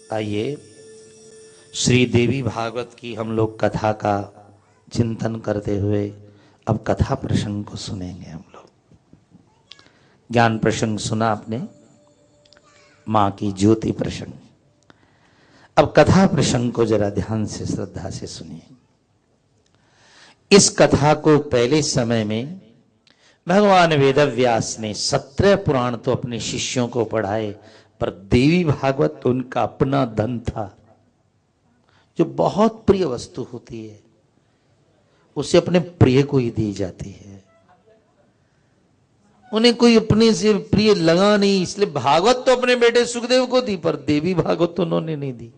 आइए श्री देवी भागवत की हम लोग कथा का चिंतन करते हुए अब कथा प्रसंग को सुनेंगे। हम लोग ज्ञान प्रसंग सुना आपने, मां की ज्योति प्रसंग। अब कथा प्रसंग को जरा ध्यान से श्रद्धा से सुनिए। इस कथा को पहले समय में भगवान वेदव्यास ने 17 पुराण तो अपने शिष्यों को पढ़ाए, पर देवी भागवत तो उनका अपना धन था, जो बहुत प्रिय वस्तु होती है उसे अपने प्रिय को ही दी जाती है। उन्हें कोई अपने से प्रिय लगा नहीं, इसलिए भागवत तो अपने बेटे सुखदेव को दी, पर देवी भागवत तो उन्होंने नहीं दी।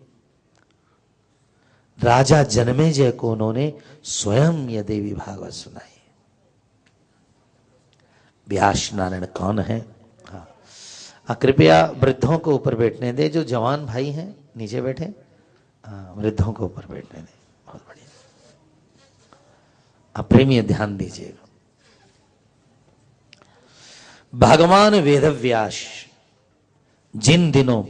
राजा जनमेजय को उन्होंने स्वयं यह देवी भागवत सुनाई। व्यास नारायण कौन है? हाँ, कृपया वृद्धों को ऊपर बैठने दे। जो जवान भाई हैं नीचे बैठे, हाँ, वृद्धों को ऊपर बैठने दे। बहुत बढ़िया, आप प्रेमी ध्यान दीजिएगा। भगवान वेदव्यास जिन दिनों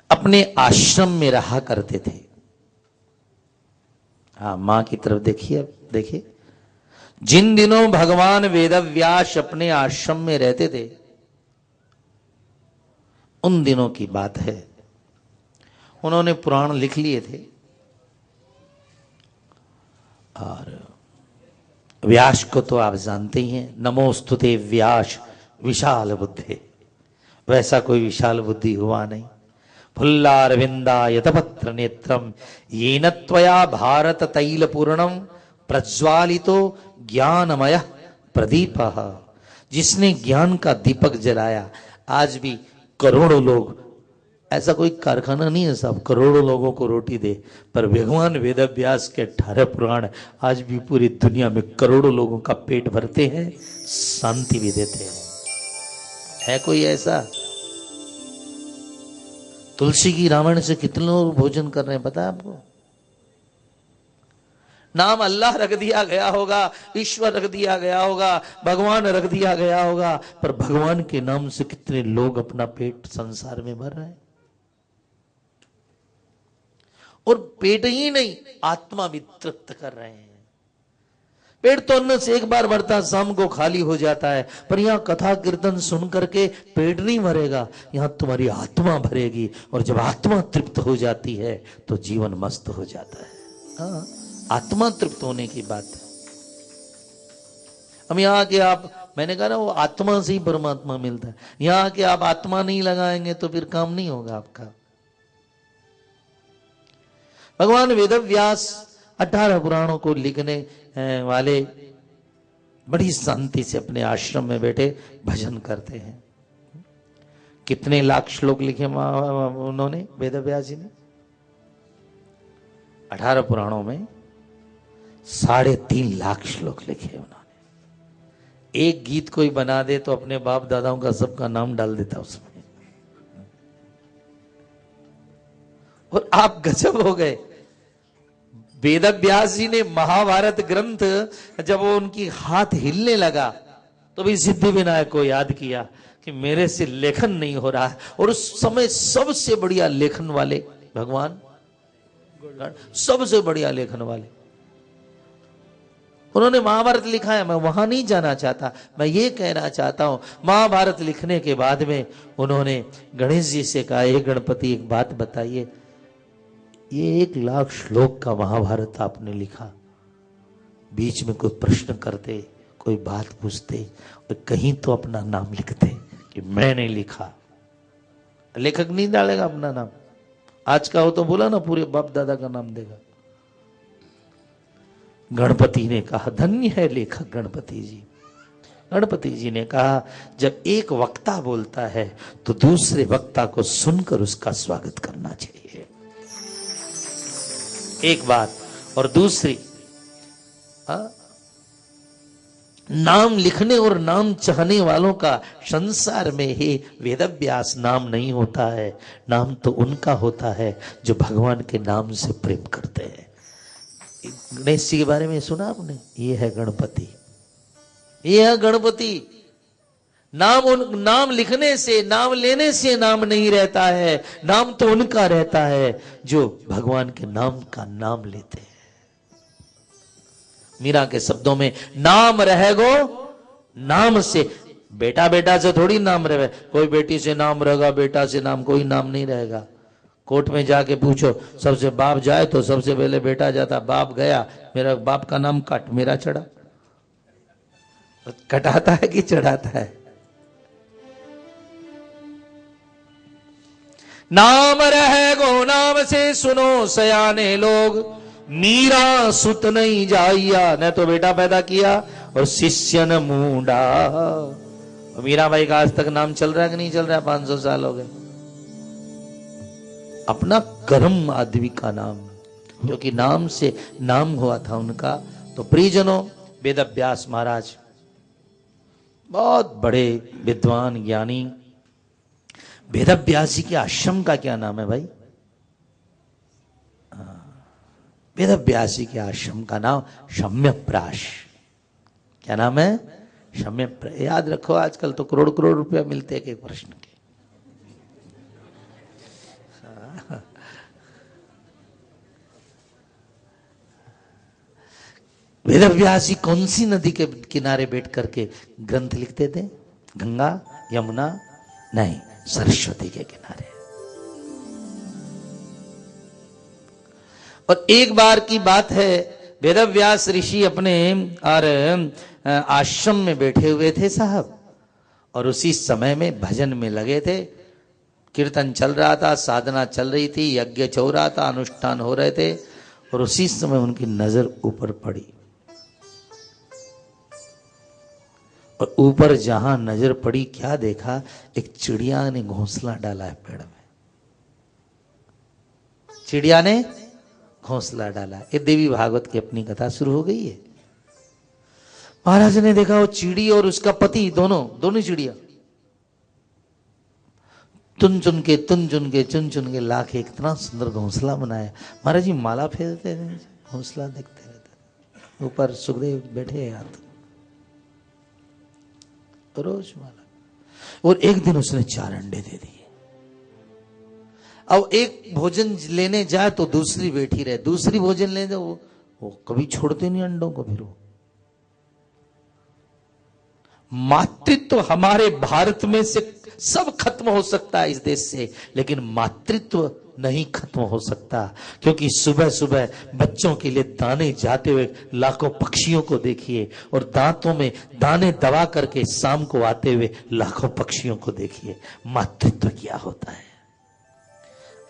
अपने आश्रम में रहा करते थे, हाँ मां की तरफ देखिए, देखिए, जिन दिनों भगवान वेदव्यास अपने आश्रम में रहते थे उन दिनों की बात है। उन्होंने पुराण लिख लिए थे और व्यास को तो आप जानते ही हैं, नमोस्तुते व्यास विशाल बुद्धे। वैसा कोई विशाल बुद्धि हुआ नहीं। फुल्लारविंदायतपत्र नेत्रम येन त्वया भारत तैल पूर्णम प्रज्वालितो ज्ञानमय प्रदीपः। जिसने ज्ञान का दीपक जलाया, आज भी करोड़ों लोग, ऐसा कोई कारखाना नहीं है साहब करोड़ों लोगों को रोटी दे, पर भगवान वेदव्यास के 18 पुराण आज भी पूरी दुनिया में करोड़ों लोगों का पेट भरते हैं, शांति भी देते हैं। है कोई ऐसा? तुलसी की रामायण से कितने लोग भोजन कर रहे हैं पता है आपको? नाम अल्लाह रख दिया गया होगा, ईश्वर रख दिया गया होगा, भगवान रख दिया गया होगा, पर भगवान के नाम से कितने लोग अपना पेट संसार में भर रहे हैं। और पेट ही नहीं, आत्मा भी तृप्त कर रहे हैं। पेट तो अन्न से एक बार भरता, शाम को खाली हो जाता है, पर यहां कथा कीर्तन सुन करके पेट नहीं भरेगा, यहां तुम्हारी आत्मा भरेगी। और जब आत्मा तृप्त हो जाती है तो जीवन मस्त हो जाता है। हाँ, आत्मा तृप्त होने की बात है। हम यहाँ के आप, मैंने कहा ना वो आत्मा से ही परमात्मा मिलता है। यहाँ के आप आत्मा नहीं लगाएंगे तो फिर काम नहीं होगा आपका। भगवान वेदव्यास 18 पुराणों को लिखने वाले बड़ी शांति से अपने आश्रम में बैठे भजन करते हैं। कितने लाख श्लोक लिखे उन्होंने, वेदव्यास जी ने? 18 पुराणों में 3.5 लाख श्लोक लिखे उन्होंने। एक गीत कोई बना दे तो अपने बाप दादाओं का सबका नाम डाल देता उसमें। और आप गजब हो गए, वेदव्यास जी ने महाभारत ग्रंथ जब वो उनकी हाथ हिलने लगा तो भी सिद्धि विनायक को याद किया कि मेरे से लेखन नहीं हो रहा है। और उस समय सबसे बढ़िया लेखन वाले भगवान, सबसे बढ़िया लेखन वाले, उन्होंने महाभारत लिखा है। मैं वहां नहीं जाना चाहता, मैं ये कहना चाहता हूं, महाभारत लिखने के बाद में उन्होंने गणेश जी से कहा, हे गणपति एक बात बताइए, ये 1 लाख श्लोक का महाभारत आपने लिखा, बीच में कोई प्रश्न करते, कोई बात पूछते, और कहीं तो अपना नाम लिखते कि मैंने लिखा। लेखक नहीं डालेगा अपना नाम, आज का हो तो बोला ना पूरे बाप दादा का नाम देगा। गणपति ने कहा, धन्य है लेखक गणपति जी। गणपति जी ने कहा, जब एक वक्ता बोलता है तो दूसरे वक्ता को सुनकर उसका स्वागत करना चाहिए। एक बात। और दूसरी, नाम लिखने और नाम चाहने वालों का संसार में ही वेदव्यास नाम नहीं होता है। नाम तो उनका होता है जो भगवान के नाम से प्रेम करते हैं। गणेश जी के बारे में सुना आपने? ये है गणपति, ये है गणपति। नाम लिखने से, नाम लेने से नाम नहीं रहता है। नाम तो उनका रहता है जो भगवान के नाम का नाम लेते हैं। मीरा के शब्दों में नाम रहेगो नाम से। बेटा बेटा से थोड़ी नाम रहे, कोई बेटी से नाम रहेगा, बेटा से नाम, कोई नाम नहीं रहेगा। कोर्ट में जाके पूछो, सबसे बाप जाए तो सबसे पहले बेटा जाता। बाप गया, मेरा बाप का नाम कट, मेरा चढ़ा। कटाता है कि चढ़ाता है? नाम रहेगो नाम से सुनो सयाने लोग, मीरा सुत नहीं जाइया। न तो बेटा पैदा किया और शिष्य न मूंडा। मीरा भाई का आज तक नाम चल रहा है कि नहीं चल रहा है? 500 साल हो गए। अपना कर्म आदमी का नाम, क्योंकि नाम से नाम हुआ था उनका। तो प्रियजनों, वेदव्यास महाराज बहुत बड़े विद्वान ज्ञानी। वेदव्यास जी के आश्रम का क्या नाम है भाई? वेदव्यास जी के आश्रम का नाम शम्यप्राश। क्या नाम है? शम्यप्राश। याद रखो, आजकल तो करोड़ करोड़ रुपया मिलते हैं एक प्रश्न के। वेदव्यास जी कौन सी नदी के किनारे बैठ करके ग्रंथ लिखते थे? गंगा, यमुना नहीं, सरस्वती के किनारे। और एक बार की बात है, वेदव्यास ऋषि अपने और आश्रम में बैठे हुए थे साहब, और उसी समय में भजन में लगे थे। कीर्तन चल रहा था, साधना चल रही थी, यज्ञ चल रहा था, अनुष्ठान हो रहे थे। और उसी समय उनकी नजर ऊपर पड़ी, और ऊपर जहां नजर पड़ी क्या देखा? एक चिड़िया ने घोंसला डाला है पेड़ में। चिड़िया ने घोंसला डाला। ये देवी भागवत की अपनी कथा शुरू हो गई है। महाराज ने देखा वो चिड़ी और उसका पति दोनों चिड़िया चुन चुन के लाके इतना सुंदर घोंसला बनाया। महाराज जी माला फेरते थे, घोंसला देखते रहते। ऊपर सुखदेव बैठे हाथ रोज माला। और एक दिन उसने 4 अंडे दे दिए। अब एक भोजन लेने जाए तो दूसरी बैठी रहे, दूसरी भोजन लेने जाए, वो कभी छोड़ते नहीं अंडों को। फिर वो मातृत्व हमारे भारत में से सब खत्म हो सकता है इस देश से, लेकिन मातृत्व नहीं खत्म हो सकता। क्योंकि सुबह सुबह बच्चों के लिए दाने जाते हुए लाखों पक्षियों को देखिए, और दांतों में दाने दबा करके शाम को आते हुए लाखों पक्षियों को देखिए। मातृत्व क्या होता है?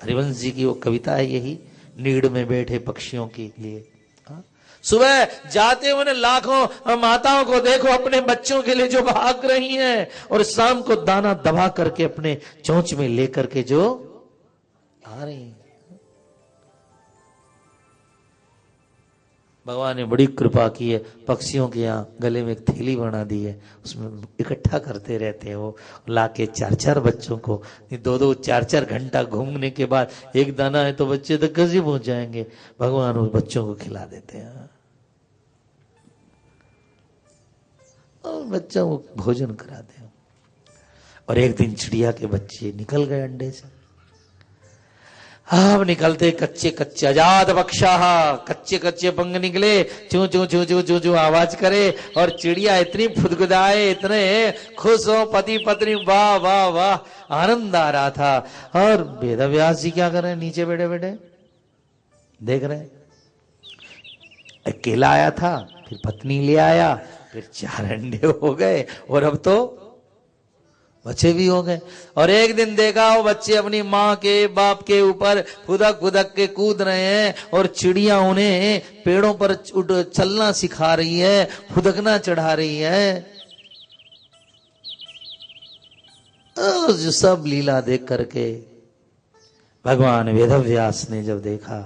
हरिवंश जी की वो कविता है यही, नीड़ में बैठे पक्षियों के लिए। सुबह जाते हुए लाखों माताओं को देखो अपने बच्चों के लिए जो भाग रही हैं, और शाम को दाना दबा करके अपने चोंच में लेकर के जो आ रही हैं। भगवान ने बड़ी कृपा की है, पक्षियों के यहाँ गले में एक थैली बना दी है, उसमें इकट्ठा करते रहते हैं। वो लाके 4-4 बच्चों को, 2-2 4-4 घंटा घूमने के बाद एक दाना है तो बच्चे तक कैसे पहुंच जाएंगे? भगवान उस बच्चों को खिला देते हैं और बच्चों को भोजन कराते हैं। और एक दिन चिड़िया के बच्चे निकल गए अंडे से। अब निकलते कच्चे कच्चे आजाद बख्शा, कच्चे कच्चे पंख निकले, चू चू चू चू चू चू आवाज करे, और चिड़िया इतनी फुदगुदाए, इतने खुश हो, पति पत्नी वाह वाह वाह, आनंद आ रहा था। और वेदव्यास जी क्या कर रहे हैं? नीचे बैठे बैठे देख रहे। अकेला आया था, फिर पत्नी ले आया, फिर 4 अंडे हो गए, और अब तो बच्चे भी हो गए। और एक दिन देखा वो बच्चे अपनी माँ के बाप के ऊपर फुदक फुदक के कूद रहे हैं, और चिड़िया उन्हें पेड़ों पर चलना सिखा रही है, फुदकना चढ़ा रही है। जो सब लीला देख करके भगवान वेदव्यास ने जब देखा,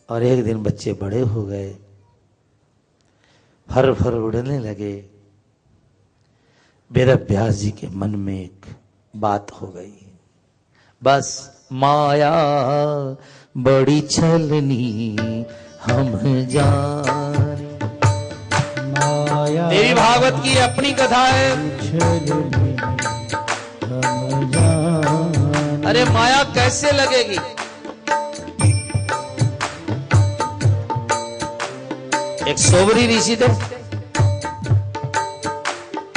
और एक दिन बच्चे बड़े हो गए, फर फर उड़ने लगे। वेदव्यास जी के मन में एक बात हो गई, बस माया बड़ी छलनी हम जाने, माया माया देवी भागवत की अपनी कथा है। अरे माया कैसे लगेगी? एक सोबरी ऋषि थे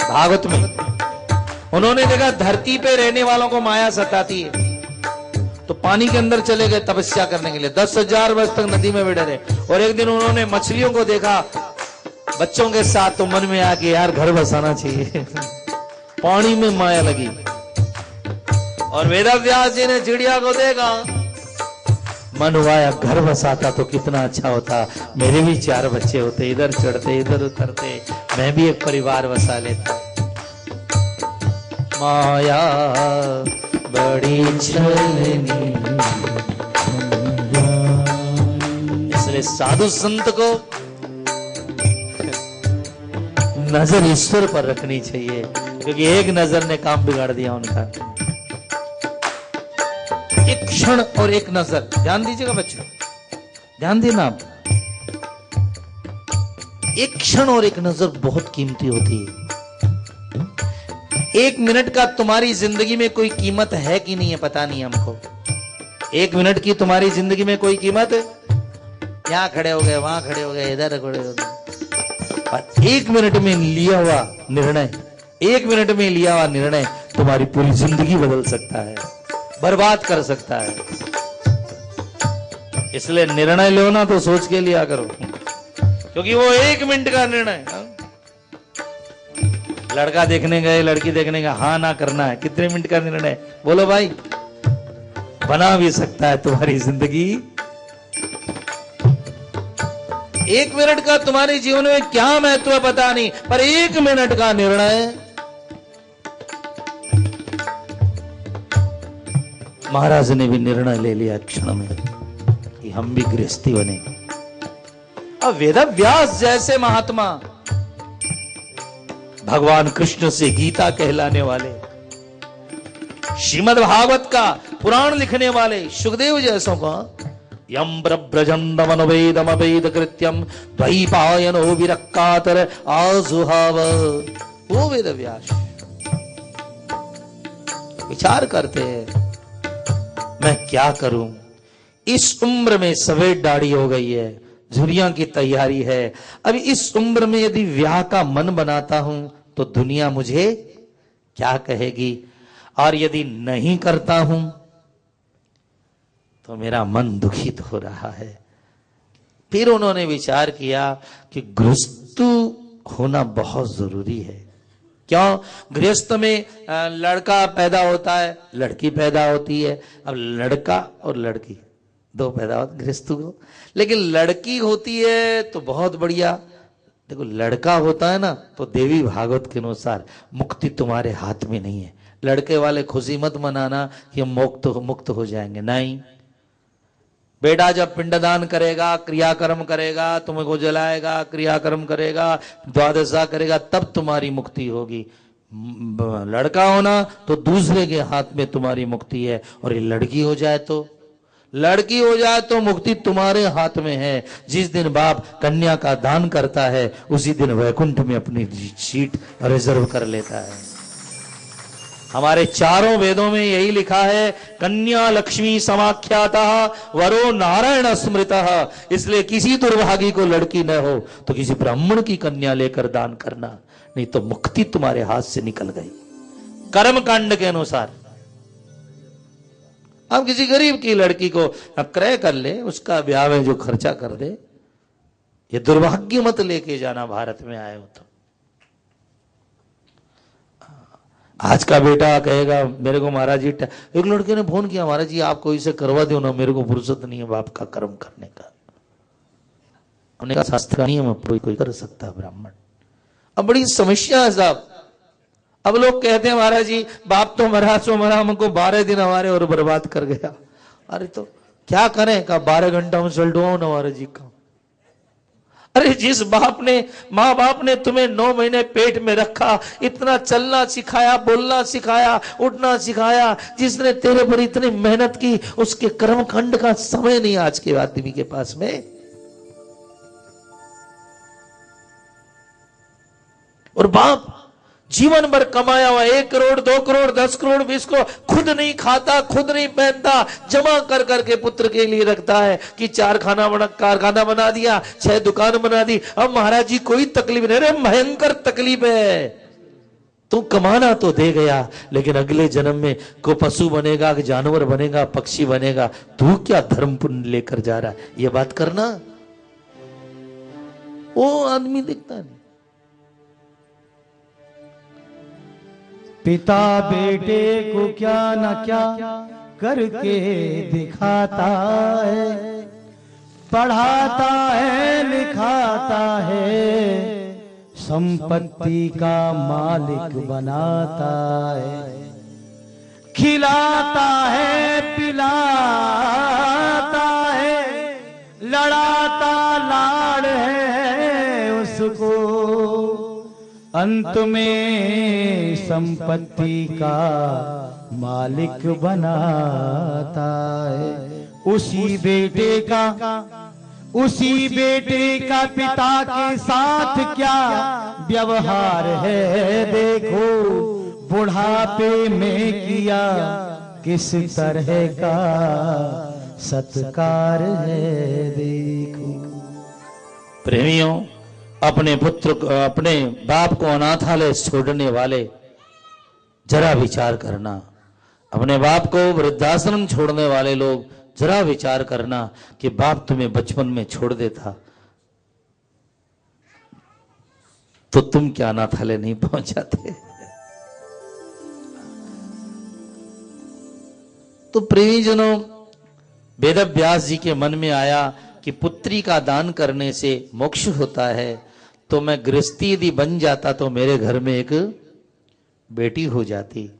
भागवत में, उन्होंने देखा धरती पे रहने वालों को माया सताती है, तो पानी के अंदर चले गए तपस्या करने के लिए। 10,000 वर्ष तक नदी में बैठे रहे। और एक दिन उन्होंने मछलियों को देखा बच्चों के साथ, तो मन में आके यार घर बसाना चाहिए। पानी में माया लगी। और वेदव्यास जी ने चिड़िया को देखा, मन हुआ यार घर बसाता तो कितना अच्छा होता, मेरे भी 4 बच्चे होते, इधर चढ़ते इधर उतरते, मैं भी एक परिवार बसा लेता। माया बड़ी छलनी, इसलिए साधु संत को नजर ईश्वर पर रखनी चाहिए, क्योंकि एक नजर ने काम बिगाड़ दिया उनका। एक क्षण और एक नजर, ध्यान दीजिएगा बच्चों, ध्यान देना आप। एक क्षण और एक नजर बहुत कीमती होती है। 1 मिनट का तुम्हारी जिंदगी में कोई कीमत है कि नहीं है पता नहीं हमको। 1 मिनट की तुम्हारी जिंदगी में कोई कीमत है? यहां खड़े हो गए, वहां खड़े हो गए, इधर खड़े हो गए। और 1 मिनट में लिया हुआ निर्णय, 1 मिनट में लिया हुआ निर्णय तुम्हारी पूरी जिंदगी बदल सकता है, बर्बाद कर सकता है। इसलिए निर्णय लो ना तो सोच के लिया करो, क्योंकि वो 1 मिनट का निर्णय। लड़का देखने गए, लड़की देखने गए, हाँ ना करना है, कितने मिनट का निर्णय बोलो भाई, बना भी सकता है तुम्हारी जिंदगी। 1 मिनट का तुम्हारे जीवन में क्या महत्व है पता नहीं, पर 1 मिनट का निर्णय। महाराज ने भी निर्णय ले लिया क्षण में कि हम भी गृहस्थी बने। अब वेदव्यास जैसे महात्मा, भगवान कृष्ण से गीता कहलाने वाले, श्रीमद् भागवत का पुराण लिखने वाले सुखदेव जैसों को, यम ब्रजंडमनुवेदम वेद कृत्यम द्वैपायनो विरक्कातर आजुहाव, वो वेदव्यास विचार करते हैं मैं क्या करूं। इस उम्र में सफेद दाढ़ी हो गई है, झुर्रियां की तैयारी है, अभी इस उम्र में यदि ब्याह का मन बनाता हूं तो दुनिया मुझे क्या कहेगी, और यदि नहीं करता हूं तो मेरा मन दुखित हो रहा है। फिर उन्होंने विचार किया कि गृहस्थ होना बहुत जरूरी है। क्यों? गृहस्थ में लड़का पैदा होता है, लड़की पैदा होती है। अब लड़का और लड़की 2 पैदा होते गृहस्थ को, लेकिन लड़की होती है तो बहुत बढ़िया। देखो लड़का होता है ना तो देवी भागवत के अनुसार मुक्ति तुम्हारे हाथ में नहीं है। लड़के वाले खुशी मत मनाना कि हम मुक्त हो जाएंगे, नहीं। बेटा जब पिंडदान करेगा, क्रियाकर्म करेगा, तुमको जलाएगा, क्रियाकर्म करेगा, द्वादशा करेगा, तब तुम्हारी मुक्ति होगी। लड़का होना तो दूसरे के हाथ में तुम्हारी मुक्ति है, और ये लड़की हो जाए तो मुक्ति तुम्हारे हाथ में है। जिस दिन बाप कन्या का दान करता है उसी दिन वैकुंठ में अपनी सीट रिजर्व कर लेता है। हमारे चारों वेदों में यही लिखा है, कन्या लक्ष्मी समाख्याता वरो नारायण स्मृतः। इसलिए किसी दुर्भागी को लड़की न हो तो किसी ब्राह्मण की कन्या लेकर दान करना, नहीं तो मुक्ति तुम्हारे हाथ से निकल गई कर्म कांड के अनुसार। अब किसी गरीब की लड़की को क्रय कर ले, उसका ब्याह में जो खर्चा कर दे, ये दुर्भाग्य मत लेके जाना भारत में आए हो तो। आज का बेटा कहेगा मेरे को महाराज जी, एक लड़के ने फोन किया, महाराज जी आप कोई से करवा दो ना, मेरे को फुर्सत नहीं है बाप का कर्म करने का। हमने कहा शास्त्र का नियम कोई कर सकता है ब्राह्मण। अब बड़ी समस्या है साहब। अब लोग कहते हैं महाराज जी बाप तो मरा सो मरा, हमको 12 दिन हमारे और बर्बाद कर गया। अरे तो क्या करें? का 12 घंटा में सलटवाओ ना महाराज जी का। अरे जिस बाप ने, माँ बाप ने तुम्हें 9 महीने पेट में रखा, इतना चलना सिखाया, बोलना सिखाया, उठना सिखाया, जिसने तेरे पर इतनी मेहनत की, उसके कर्मकांड का समय नहीं आज के आदमी के पास में। और बाप जीवन भर कमाया हुआ 1 करोड़ 2 करोड़ 10 करोड़ 20 करोड़ खुद नहीं खाता, खुद नहीं पहनता, जमा कर करके पुत्र के लिए रखता है कि 4 कारखाना बना दिया, 6 दुकान बना दी। अब महाराज जी कोई तकलीफ नहीं, अरे भयंकर तकलीफ है। तू कमाना तो दे गया, लेकिन अगले जन्म में को पशु बनेगा कि जानवर बनेगा, पक्षी बनेगा, तू क्या धर्म पुण्य लेकर जा रहा है, ये बात करना। वो आदमी दिखता नहीं। पिता बेटे को क्या न क्या करके दिखाता है, पढ़ाता है लिखाता है, संपत्ति का मालिक बनाता है, खिलाता है पिलाता है, लड़ाता लाड़ है उसको, अंत में संपत्ति का मालिक बनाता है। उसी बेटे का पिता के साथ क्या व्यवहार है, देखो बुढ़ापे में किया किस तरह का सत्कार है, देखो। प्रेमियों, अपने पुत्र को, अपने बाप को अनाथालय छोड़ने वाले जरा विचार करना, अपने बाप को वृद्धाश्रम छोड़ने वाले लोग जरा विचार करना कि बाप तुम्हें बचपन में छोड़ देता तो तुम क्या अनाथालय नहीं पहुंच जाते। तो प्रेमीजनों, वेदव्यास जी के मन में आया कि पुत्री का दान करने से मोक्ष होता है, तो मैं गृहस्थी यदि बन जाता तो मेरे घर में एक बेटी हो जाती।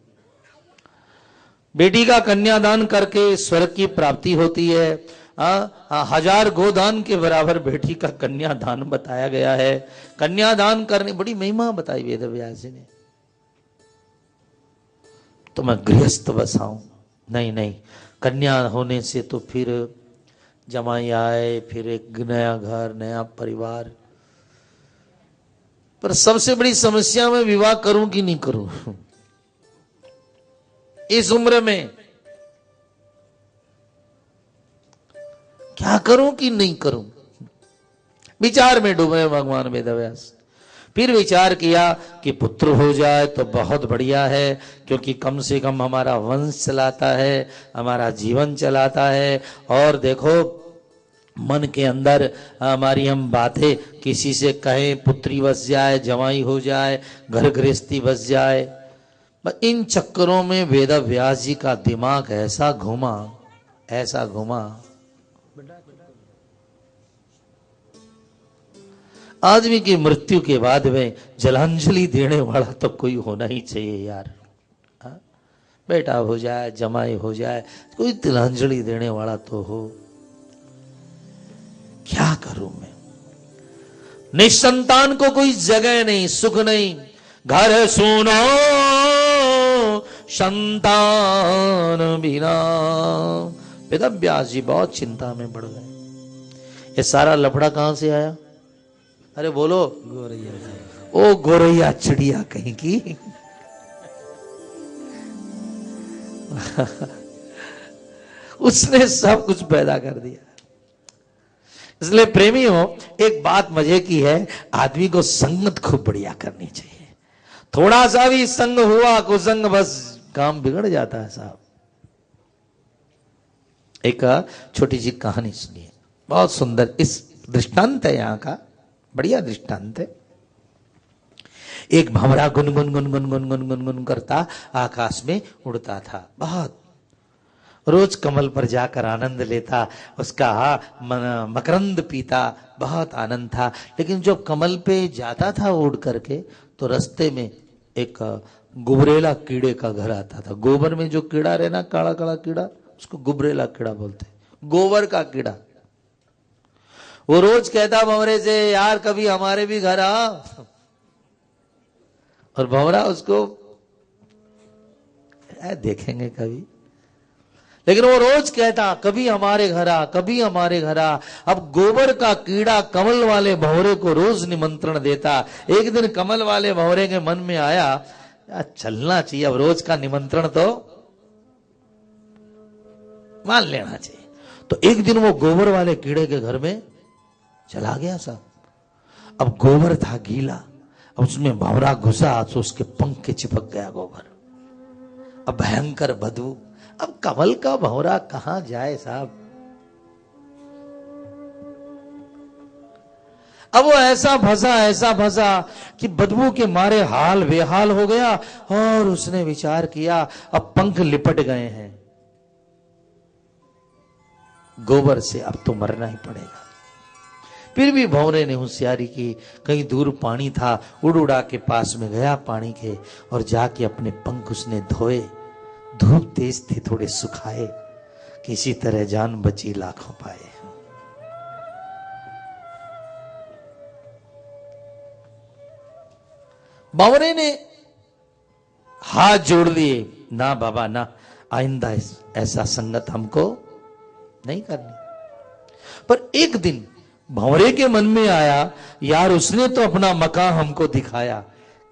बेटी का कन्यादान करके स्वर्ग की प्राप्ति होती है। 1000 गोदान के बराबर बेटी का कन्यादान बताया गया है। कन्यादान करने बड़ी महिमा बताई वेदव्यास जी ने। तो मैं गृहस्थ बसाऊं, नहीं, कन्या होने से तो फिर जमाई आए, फिर एक नया घर, नया परिवार। पर सबसे बड़ी समस्या मैं विवाह करूं कि नहीं करूं इस उम्र में, क्या करूं कि नहीं करूं, विचार में डूबे भगवान वेदव्यास। फिर विचार किया कि पुत्र हो जाए तो बहुत बढ़िया है, क्योंकि कम से कम हमारा वंश चलाता है, हमारा जीवन चलाता है। और देखो मन के अंदर हमारी हम बातें किसी से कहें, पुत्री बस जाए, जवाई हो जाए, घर गृहस्थी बस जाए। इन चक्करों में वेदव्यास जी का दिमाग ऐसा घुमा, आदमी की मृत्यु के बाद में जलांजलि देने वाला तो कोई होना ही चाहिए यार। बेटा हो जाए, जमाई हो जाए, कोई तिलांजलि देने वाला तो हो। क्या करूं मैं? निसंतान को कोई जगह नहीं, सुख नहीं, घर सुनो संतान बिना। वेदव्यास जी बहुत चिंता में पड़ गए। ये सारा लफड़ा कहां से आया? अरे बोलो, गोरैया। ओ गोरैया चिड़िया कहीं की उसने सब कुछ पैदा कर दिया। इसलिए प्रेमियों, एक बात मजे की है, आदमी को संगत खूब बढ़िया करनी चाहिए। थोड़ा सा भी संग हुआ कुसंग, बस काम बिगड़ जाता है साहब। एक छोटी सी कहानी सुनिए, बहुत सुंदर। इस दृष्टांत है यहाँ का, बढ़िया दृष्टांत है। एक भंवरा गुनगुन गुनगुन गुनगुन गुनगुन करता आकाश में उड़ता था। बहुत रोज कमल पर जाकर आनंद लेता, उसका मकरंद पीता, बहुत आनंद था। लेकिन जब कमल पे जाता था उड़ करके, तो रास्ते में एक गुबरेला कीड़े का घर आता था। गोबर में जो कीड़ा रहना, काला काला कीड़ा, उसको गुबरेला कीड़ा बोलते, गोबर का कीड़ा। वो रोज कहता भंवरे से, यार कभी हमारे भी घर आ। और भंवरा उसको देखेंगे कभी। लेकिन वो रोज कहता कभी हमारे घर आ, कभी हमारे घर आ। अब गोबर का कीड़ा कमल वाले भंवरे को रोज निमंत्रण देता। एक दिन कमल वाले भंवरे के मन में आया यार चलना चाहिए, अब रोज का निमंत्रण तो मान लेना चाहिए। तो एक दिन वो गोबर वाले कीड़े के घर में चला गया साहब। अब गोबर था गीला, अब उसमें भंवरा घुसा तो उसके पंख के चिपक गया गोबर। अब भयंकर बदबू। अब कमल का भंवरा कहां जाए साहब। अब वो ऐसा फंसा कि बदबू के मारे हाल बेहाल हो गया। और उसने विचार किया अब पंख लिपट गए हैं गोबर से, अब तो मरना ही पड़ेगा। फिर भी भंवरे ने होशियारी की, कहीं दूर पानी था, उड़ उड़ा के पास में गया पानी के और जाके अपने पंख उसने धोए। धूप तेज थी, थोड़े सुखाए, किसी तरह जान बची लाखों पाए। भंवरे ने हाथ जोड़ लिए, ना बाबा ना, आइंदा ऐसा संगत हमको नहीं करनी। पर एक दिन भंवरे के मन में आया यार उसने तो अपना मकान हमको दिखाया,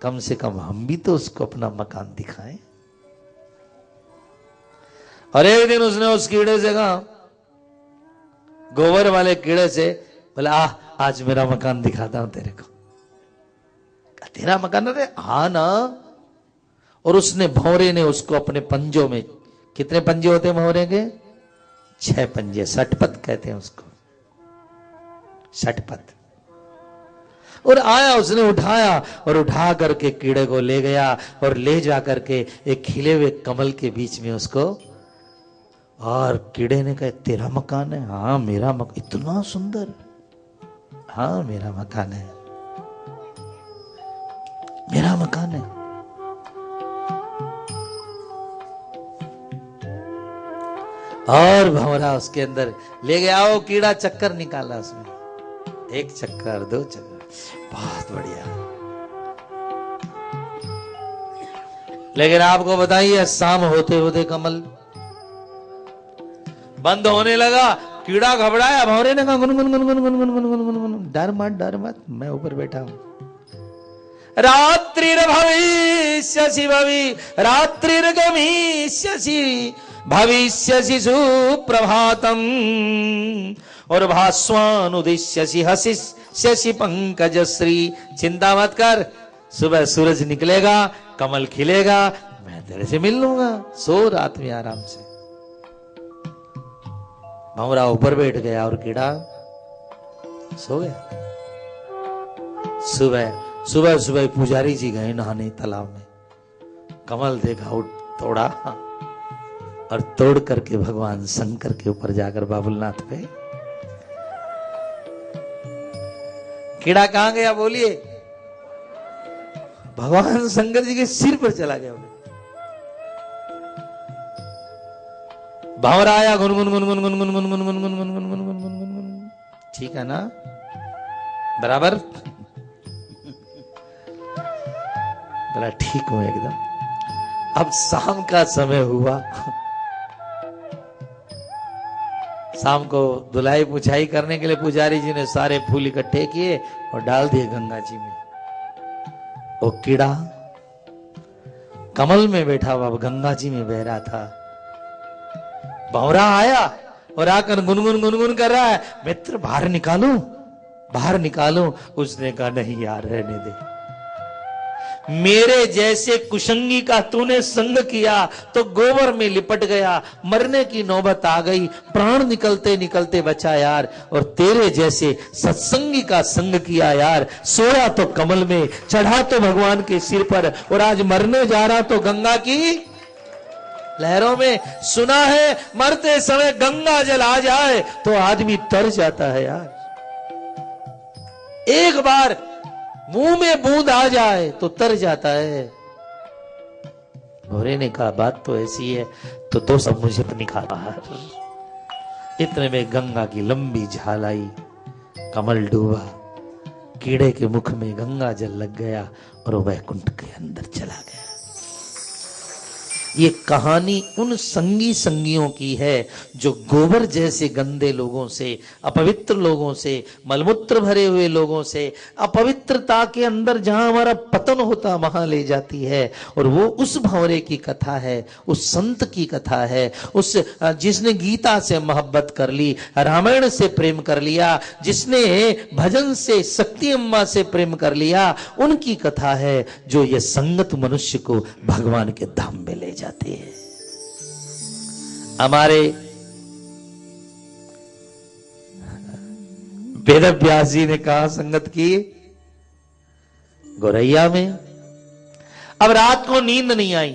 कम से कम हम भी तो उसको अपना मकान दिखाएं। और एक दिन उसने उस कीड़े से कहा, गोबर वाले कीड़े से, बोले आ आज मेरा मकान दिखाता हूं तेरे को। तेरा मकान? अरे हाँ ना। और उसने भंवरे ने उसको अपने पंजों में, कितने पंजे होते हैं भंवरे के? 6 पंजे, षटपथ कहते हैं उसको, षटपथ। और आया, उसने उठाया और उठा करके कीड़े को ले गया और ले जा करके एक खिले हुए कमल के बीच में उसको। और कीड़े ने कहा तेरा मकान है? हाँ मेरा मकान। इतना सुंदर? हाँ मेरा मकान है, मेरा मकान है। और भंवरा उसके अंदर ले गया। वो कीड़ा चक्कर निकाला उसमें, 1 चक्कर 2 चक्कर, बहुत बढ़िया। लेकिन आपको बताइए शाम होते होते कमल बंद होने लगा। कीड़ा घबराया, भंवरे ने कहा गुन गुन गुन गुन गुन गुन गुन गुन गुन गुन, डर मत, मैं ऊपर बैठा हूं। रात्रिर्भविष्यसि भवि रात्रिर्गमिष्यसि भविष्यसि सुप्रभातम् और भास्वानुदिश्यसि हसिष्यसि पंकजश्री। चिंता मत कर, सुबह सूरज निकलेगा, कमल खिलेगा, मैं तेरे से मिल लूंगा, सो रात में आराम से। भंवरा ऊपर बैठ गया और कीड़ा सो गया। सुबह सुबह पुजारी जी गए नहाने तालाब में, कमल देखा, उठ तोड़ा और तोड़ करके भगवान शंकर के ऊपर जाकर बाबुलनाथ पे। कीड़ा कहां गया बोलिए? भगवान शंकर जी के सिर पर चला गया। भंवरा आया, गुन गुन गुन गुन गुन गुन गुन गुन गुन गुन गुन गुन गुन गुन गुन गुन। ठीक है ना, बराबर? बोला ठीक हूं एकदम। अब शाम का समय हुआ, शाम को धुलाई पुछाई करने के लिए पुजारी जी ने सारे फूल इकट्ठे किए और डाल दिए गंगा जी में। वो कीड़ा कमल में बैठा हुआ गंगा जी में बह रहा था। भंवरा आया और आकर गुनगुन गुनगुन कर रहा है, मित्र बाहर निकालूं, बाहर निकालूं। उसने कहा नहीं यार रहने दे, मेरे जैसे कुशंगी का तूने संग किया तो गोबर में लिपट गया, मरने की नौबत आ गई, प्राण निकलते निकलते बचा यार। और तेरे जैसे सत्संगी का संग किया यार, सोया तो कमल में, चढ़ा तो भगवान के सिर पर, और आज मरने जा रहा तो गंगा की लहरों में। सुना है मरते समय गंगा जल आ जाए तो आदमी तर जाता है यार, एक बार मुंह में बूंद आ जाए तो तर जाता है। भंवरे ने कहा बात तो ऐसी है, तो सब मुझे निकाल बाहर। इतने में गंगा की लंबी झाल आई, कमल डूबा, कीड़े के मुख में गंगा जल लग गया और वो वैकुंठ के अंदर चला गया। ये कहानी उन संगी संगियों की है जो गोबर जैसे गंदे लोगों से, अपवित्र लोगों से, मलमूत्र भरे हुए लोगों से, अपवित्रता के अंदर जहां हमारा पतन होता वहां ले जाती है। और वो उस भंवरे की कथा है, उस संत की कथा है, उस जिसने गीता से मोहब्बत कर ली, रामायण से प्रेम कर लिया, जिसने भजन से, शक्ति अम्मा से प्रेम कर लिया, उनकी कथा है जो ये संगत मनुष्य को भगवान के धाम में ले जाती है। हमारे वेद व्यास जी ने कहा संगत की गोरैया में। अब रात को नींद नहीं आई,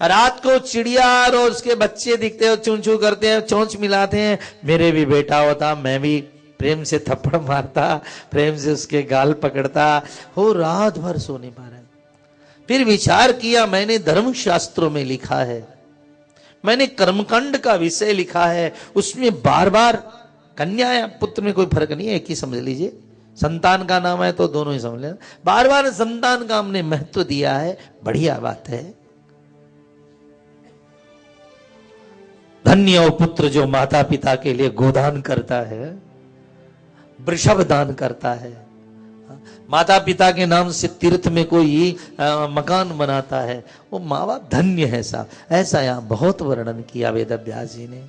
रात को चिड़िया और उसके बच्चे दिखते हैं, चूं चूं करते हैं, चोंच मिलाते हैं। मेरे भी बेटा होता, मैं भी प्रेम से थप्पड़ मारता, प्रेम से उसके गाल पकड़ता। हो रात भर सो नहीं पा रहा है। फिर विचार किया, मैंने धर्म शास्त्रों में लिखा है, मैंने कर्मकांड का विषय लिखा है, उसमें बार बार कन्या या पुत्र में कोई फर्क नहीं है, एक ही समझ लीजिए। संतान का नाम है तो दोनों ही समझ लेना। बार बार संतान का हमने महत्व दिया है, बढ़िया बात है। धन्य हो पुत्र जो माता पिता के लिए गोदान करता है, वृषभ दान करता है, माता पिता के नाम से तीर्थ में कोई मकान बनाता है, वो माँ बाप धन्य है साहब। ऐसा यहां बहुत वर्णन किया वेद व्यास जी ने।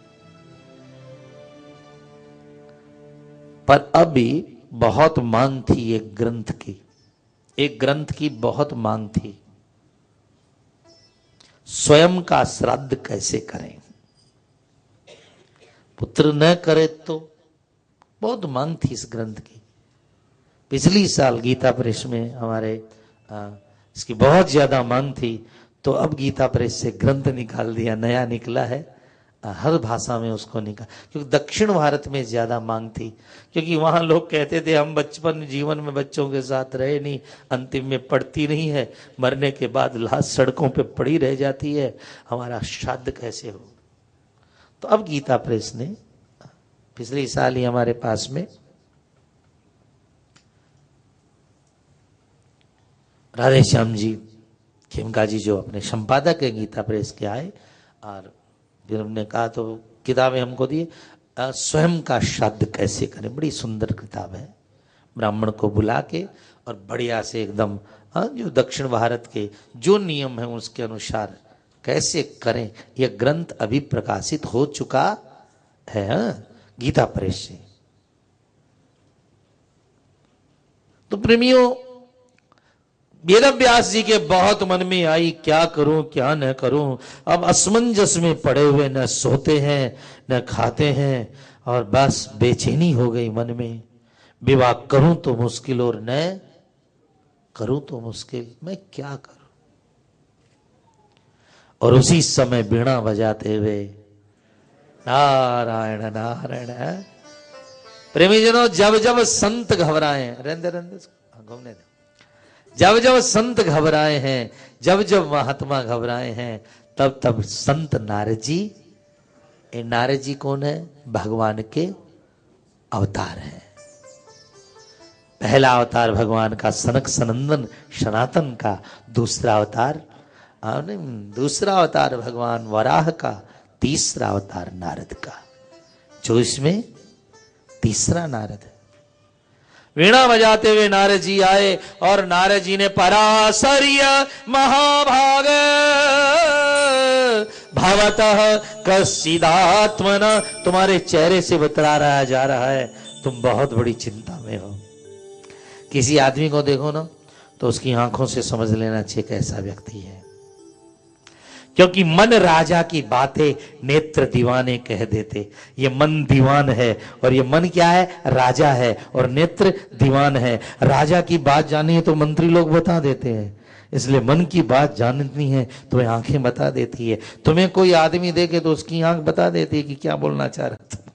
पर अभी बहुत मांग थी एक ग्रंथ की, एक ग्रंथ की बहुत मांग थी। स्वयं का श्राद्ध कैसे करें, पुत्र न करे तो बहुत मांग थी इस ग्रंथ की। पिछली साल गीता प्रेस में हमारे इसकी बहुत ज्यादा मांग थी, तो अब गीता प्रेस से ग्रंथ निकाल दिया, नया निकला है, हर भाषा में उसको निकाल, क्योंकि दक्षिण भारत में ज्यादा मांग थी। क्योंकि वहां लोग कहते थे हम बचपन जीवन में बच्चों के साथ रहे नहीं, अंतिम में पड़ती नहीं है, मरने के बाद लाश सड़कों पे पड़ी रह जाती है, हमारा श्राद्ध कैसे हो। तो अब गीता प्रेस ने पिछली साल ही हमारे पास में राधे श्याम जी खेमका जी जो अपने संपादक है गीता प्रेस के आए, और फिर हमने कहा तो किताबें हमको दी, स्वयं का श्राद्ध कैसे करें, बड़ी सुंदर किताब है। ब्राह्मण को बुला के और बढ़िया से एकदम जो दक्षिण भारत के जो नियम है उसके अनुसार कैसे करें, यह ग्रंथ अभी प्रकाशित हो चुका है गीता प्रेस से। तो प्रेमियों, वेद व्यास जी के बहुत मन में आई क्या करूं क्या न करूं। अब असमंजस में पड़े हुए, न सोते हैं न खाते हैं, और बस बेचैनी हो गई मन में। विवाह करूं तो मुश्किल और न करूं तो मुश्किल, मैं क्या करूं। और उसी समय बीणा बजाते हुए नारायण नारायण। प्रेमी जनों, जब जब संत घबराए, रहने घूमने दे, जब जब संत घबराए हैं, जब जब महात्मा घबराए हैं, तब तब संत नारद जी, ये नारद जी कौन है, भगवान के अवतार हैं। पहला अवतार भगवान का सनक सनंदन सनातन का, दूसरा अवतार दूसरा अवतार भगवान वराह का, तीसरा अवतार नारद का, जो इसमें तीसरा नारद है। वीणा बजाते हुए नारद जी आए और नारद जी ने पराशर्य महाभाग भवतः कश्चिदात्मना, तुम्हारे चेहरे से बतला जा रहा है तुम बहुत बड़ी चिंता में हो। किसी आदमी को देखो ना तो उसकी आंखों से समझ लेना चाहिए कैसा व्यक्ति है, क्योंकि मन राजा की बातें नेत्र दीवाने कह देते। ये मन दीवान है, और ये मन क्या है, राजा है, और नेत्र दीवान है। राजा की बात जाननी है तो मंत्री लोग बता देते हैं, इसलिए मन की बात जाननी है तो आंखें बता देती है। तुम्हें कोई आदमी देखे तो उसकी आंख बता देती है कि क्या बोलना चाह रहा था।